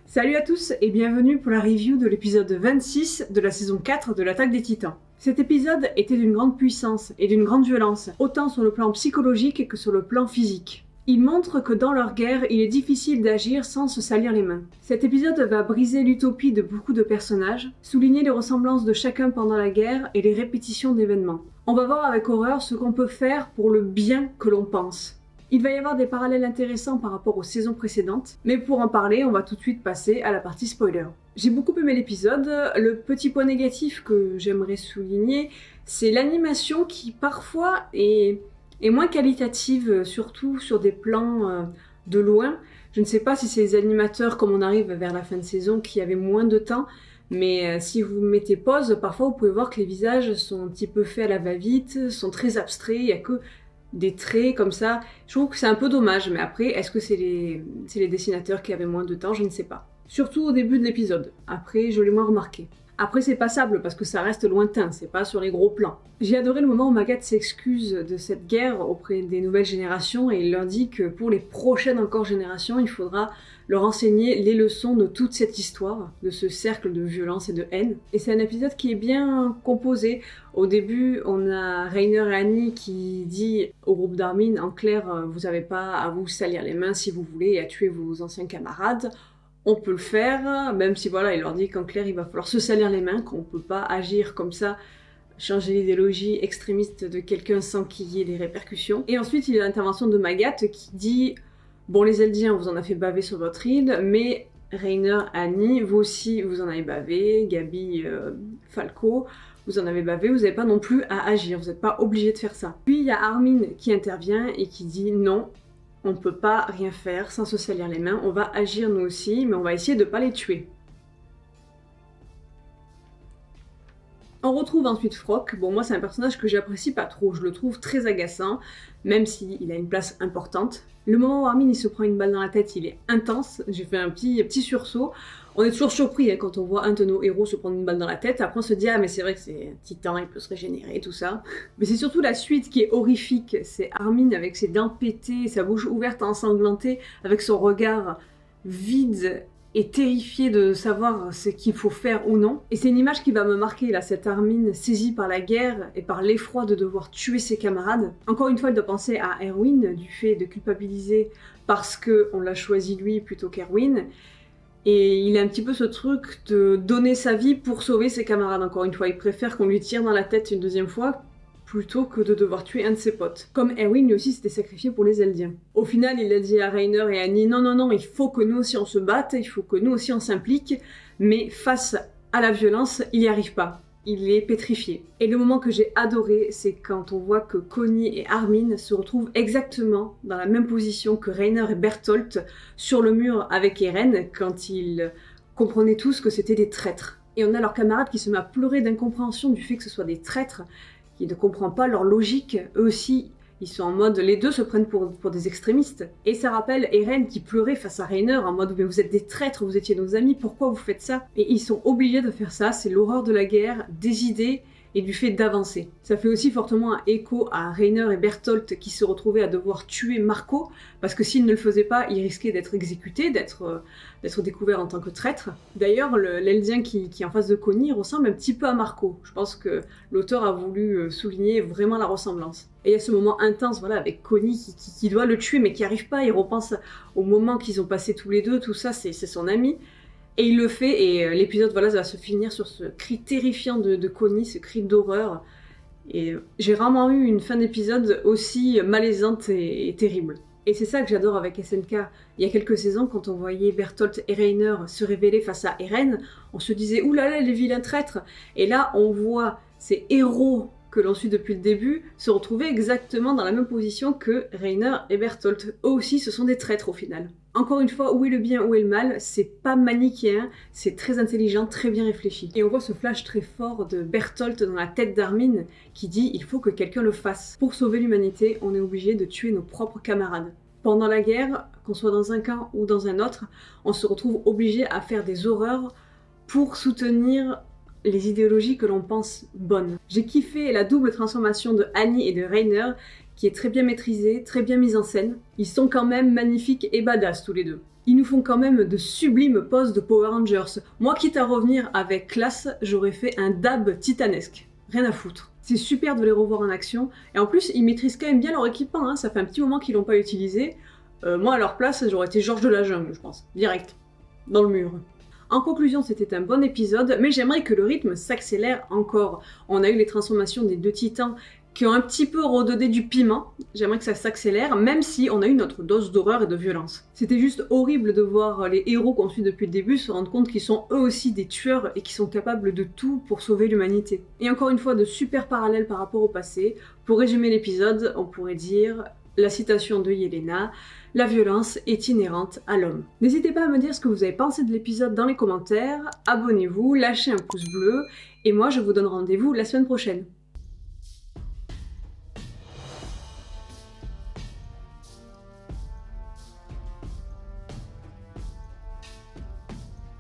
Salut à tous et bienvenue pour la review de l'épisode 26 de la saison 4 de l'Attaque des Titans. Cet épisode était d'une grande puissance et d'une grande violence, autant sur le plan psychologique que sur le plan physique. Il montre que dans leur guerre, il est difficile d'agir sans se salir les mains. Cet épisode va briser l'utopie de beaucoup de personnages, souligner les ressemblances de chacun pendant la guerre et les répétitions d'événements. On va voir avec horreur ce qu'on peut faire pour le bien que l'on pense. Il va y avoir des parallèles intéressants par rapport aux saisons précédentes, mais pour en parler, on va tout de suite passer à la partie spoiler. J'ai beaucoup aimé l'épisode. Le petit point négatif que j'aimerais souligner, c'est l'animation qui parfois est moins qualitative, surtout sur des plans de loin. Je ne sais pas si c'est les animateurs, comme on arrive vers la fin de saison, qui avaient moins de temps, mais si vous mettez pause, parfois vous pouvez voir que les visages sont un petit peu faits à la va-vite, sont très abstraits, il n'y a que des traits comme ça. Je trouve que c'est un peu dommage, mais après, est-ce que c'est les dessinateurs qui avaient moins de temps? Je ne sais pas. Surtout au début de l'épisode. Après, je l'ai moins remarqué. Après, c'est passable parce que ça reste lointain, c'est pas sur les gros plans. J'ai adoré le moment où Magath s'excuse de cette guerre auprès des nouvelles générations et il leur dit que pour les prochaines encore générations, il faudra leur enseigner les leçons de toute cette histoire, de ce cercle de violence et de haine. Et c'est un épisode qui est bien composé. Au début, on a Reiner et Annie qui dit au groupe d'Armin, en clair, vous n'avez pas à vous salir les mains si vous voulez et à tuer vos anciens camarades. On peut le faire, même si voilà, il leur dit qu'en clair, il va falloir se salir les mains, qu'on ne peut pas agir comme ça, changer l'idéologie extrémiste de quelqu'un sans qu'il y ait des répercussions. Et ensuite, il y a l'intervention de Magath qui dit « Bon, les Eldiens, on vous en a fait baver sur votre île, mais Reiner, Annie, vous aussi, vous en avez bavé, Gabi, Falco, vous en avez bavé, vous n'avez pas non plus à agir, vous n'êtes pas obligé de faire ça. » Puis il y a Armin qui intervient et qui dit « Non, on ne peut pas rien faire sans se salir les mains, on va agir nous aussi, mais on va essayer de ne pas les tuer. » On retrouve ensuite Frock. Bon, moi c'est un personnage que j'apprécie pas trop, je le trouve très agaçant, même s'il a une place importante. Le moment où Armin il se prend une balle dans la tête, il est intense, j'ai fait un petit sursaut. On est toujours surpris quand on voit un de nos héros se prendre une balle dans la tête, après on se dit « Ah mais c'est vrai que c'est un titan, il peut se régénérer, tout ça. » Mais c'est surtout la suite qui est horrifique, c'est Armin avec ses dents pétées, sa bouche ouverte ensanglantée, avec son regard vide et terrifié de savoir ce qu'il faut faire ou non. Et c'est une image qui va me marquer là, cette Armin saisie par la guerre et par l'effroi de devoir tuer ses camarades. Encore une fois, elle doit penser à Erwin, du fait de culpabiliser parce qu'on l'a choisi lui plutôt qu'Erwin. Et il a un petit peu ce truc de donner sa vie pour sauver ses camarades, encore une fois. Il préfère qu'on lui tire dans la tête une deuxième fois plutôt que de devoir tuer un de ses potes. Comme Erwin, lui aussi, s'était sacrifié pour les Eldiens. Au final, il a dit à Reiner et à Annie, non, il faut que nous aussi on se batte, il faut que nous aussi on s'implique, mais face à la violence, il n'y arrive pas. Il est pétrifié. Et le moment que j'ai adoré, c'est quand on voit que Connie et Armin se retrouvent exactement dans la même position que Reiner et Bertholdt sur le mur avec Eren, quand ils comprenaient tous que c'était des traîtres. Et on a leur camarade qui se met à pleurer d'incompréhension du fait que ce soit des traîtres, qui ne comprend pas leur logique. Eux aussi, ils sont en mode, les deux se prennent pour des extrémistes. Et ça rappelle Eren qui pleurait face à Reiner en mode « Mais vous êtes des traîtres, vous étiez nos amis, pourquoi vous faites ça ?» Et ils sont obligés de faire ça, c'est l'horreur de la guerre, des idées et du fait d'avancer. Ça fait aussi fortement un écho à Reiner et Bertholdt qui se retrouvaient à devoir tuer Marco, parce que s'ils ne le faisaient pas, ils risquaient d'être exécutés, d'être découverts en tant que traîtres. D'ailleurs, l'Eldien qui est en face de Connie ressemble un petit peu à Marco. Je pense que l'auteur a voulu souligner vraiment la ressemblance. Et il y a ce moment intense, voilà, avec Connie qui doit le tuer, mais qui arrive pas. Il repense au moment qu'ils ont passé tous les deux, tout ça, c'est son ami. Et il le fait, et l'épisode voilà, ça va se finir sur ce cri terrifiant de Connie, ce cri d'horreur. Et j'ai vraiment eu une fin d'épisode aussi malaisante et terrible. Et c'est ça que j'adore avec SNK. Il y a quelques saisons, quand on voyait Bertholdt et Reiner se révéler face à Eren, on se disait « Ouh là là, les vilains traîtres !» Et là, on voit ces héros que l'on suit depuis le début se retrouver exactement dans la même position que Reiner et Bertholdt. Eux aussi, ce sont des traîtres au final. Encore une fois, où est le bien, où est le mal? C'est pas manichéen, c'est très intelligent, très bien réfléchi. Et on voit ce flash très fort de Bertholdt dans la tête d'Armin qui dit « Il faut que quelqu'un le fasse. Pour sauver l'humanité, on est obligé de tuer nos propres camarades. » Pendant la guerre, qu'on soit dans un camp ou dans un autre, on se retrouve obligé à faire des horreurs pour soutenir les idéologies que l'on pense bonnes. J'ai kiffé la double transformation de Annie et de Reiner, qui est très bien maîtrisée, très bien mise en scène. Ils sont quand même magnifiques et badass tous les deux. Ils nous font quand même de sublimes poses de Power Rangers. Moi, quitte à revenir avec classe, j'aurais fait un dab titanesque. Rien à foutre. C'est super de les revoir en action, et en plus, ils maîtrisent quand même bien leur équipement, hein. Ça fait un petit moment qu'ils l'ont pas utilisé. Moi, à leur place, j'aurais été Georges de la Jungle, je pense. Direct. Dans le mur. En conclusion, c'était un bon épisode, mais j'aimerais que le rythme s'accélère encore. On a eu les transformations des deux titans qui ont un petit peu redonné du piment. J'aimerais que ça s'accélère, même si on a eu notre dose d'horreur et de violence. C'était juste horrible de voir les héros qu'on suit depuis le début se rendre compte qu'ils sont eux aussi des tueurs et qu'ils sont capables de tout pour sauver l'humanité. Et encore une fois, de super parallèles par rapport au passé. Pour résumer l'épisode, on pourrait dire la citation de Yelena: la violence est inhérente à l'homme. N'hésitez pas à me dire ce que vous avez pensé de l'épisode dans les commentaires, abonnez-vous, lâchez un pouce bleu, et moi je vous donne rendez-vous la semaine prochaine.